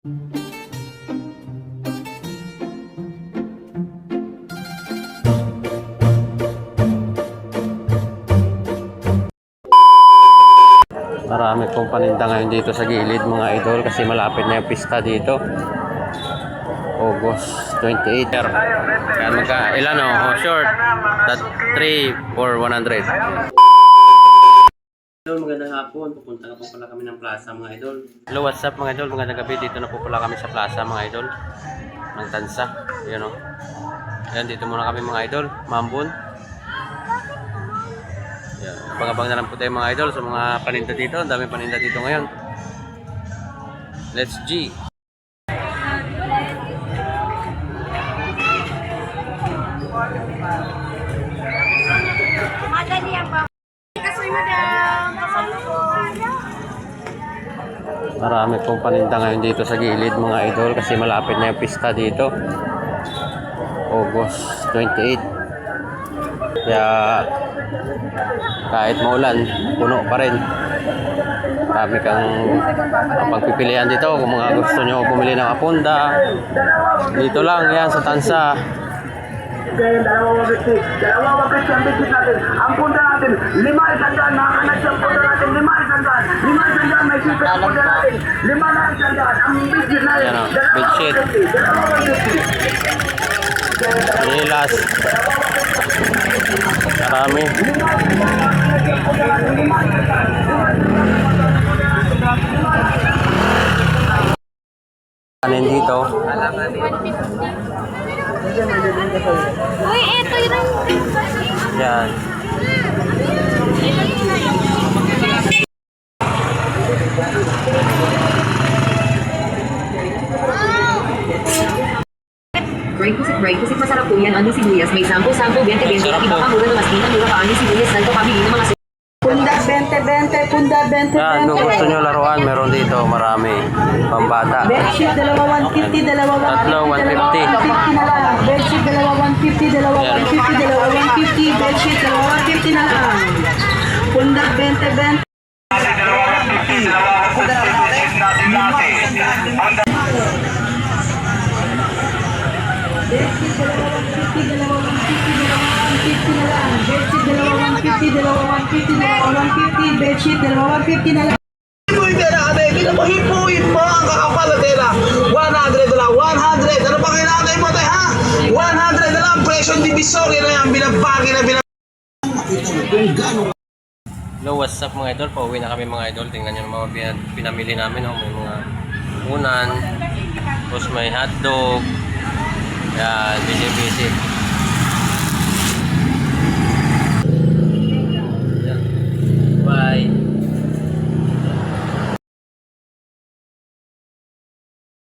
Marami pong paninda ngayon dito sa gilid mga idol kasi malapit na yung pista dito. August 28. Kaya ilan short. That 3 for 100. Hello, magandang hapon. Pupunta na po pala kami ng plaza mga idol. Hello, what's up mga idol? Magandang gabi. Dito na po pala kami sa plaza mga idol. Ng Tansa. Yan o. Yan, dito muna kami mga idol. Mambun. Yan. Abang-abang na lang po tayo mga idol sa mga paninda dito. Ang daming paninda dito ngayon. Let's G. Madali ang pa. Kasoy madam. Marami pong paninda ngayon dito sa gilid mga idol kasi malapit na yung pista dito. August 28. Kaya kahit maulan, puno pa rin. Marami kang pagpipilian dito kung mga gusto nyo bumili ng apunda. Dito lang yan sa Tansa. Dalawang ang bigit natin. Ang punta natin, 5,000. Nakakanak yung punta natin, 5,000. 5,000 may sipit ang punta natin. 5,000. Ang bigit natin. Yan o, bedsheet. Nilas. Marami. Kanin dito. Uy, ito yun. Yan. Break kasi masarap po yan. Ano sibuyas? May sampo, 20, Sarap iba po. pa mura na mas mura pa. Ano sibuyas? Nandito pabili ng mga Punda 20, punda 20. Yan, kung gusto nyo laruan, meron dito. Marami. Pambata. Bedsheet, dalawa 150, dalawa 150. Tatlo, 150. 150 na lang. Bedsheet, dalawa 150, dalawa Yan. 150, dalawa 150. Bedsheet, dalawa 150 na lang. Punda 20. Bedsheet, dalawa 150 na lang. Hipuin ka na ate, hipuin mo ang kakapal na tela. 100 na lang, 100. Ano pa kailangan mo tayo ha? 100 na lang, presyo divisory na yan, binabagi na Hello, what's up mga idol? Pauwi na kami mga idol. Tingnan nyo ng mga pinamili namin. May mga unan. Tapos may hotdog. Yan, busy.